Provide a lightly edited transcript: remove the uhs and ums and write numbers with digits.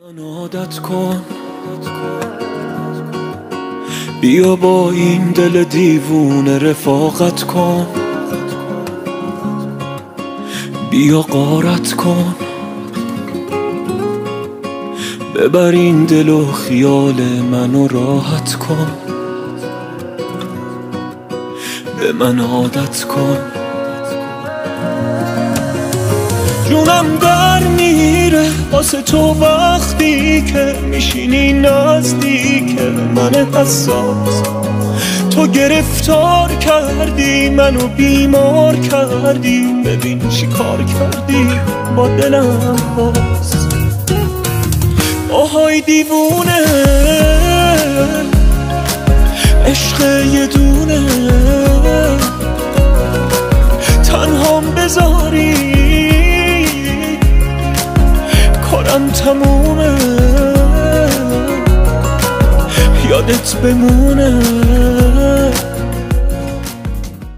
عادت کن بیا با این دل دیوونه رفاقت کن، بیا غارت کن، ببر این دل و خیال منو راحت کن، به من عادت کن. جونم در میره واسه تو وقتی که میشینی نزدیک من حساس. تو گرفتار کردی منو بیمار کردی، ببین چی کار کردی با دلم باز. آهای دیوونه عشق یه دونه، تنهام بذاری کارم تمومه، یادت بمونه.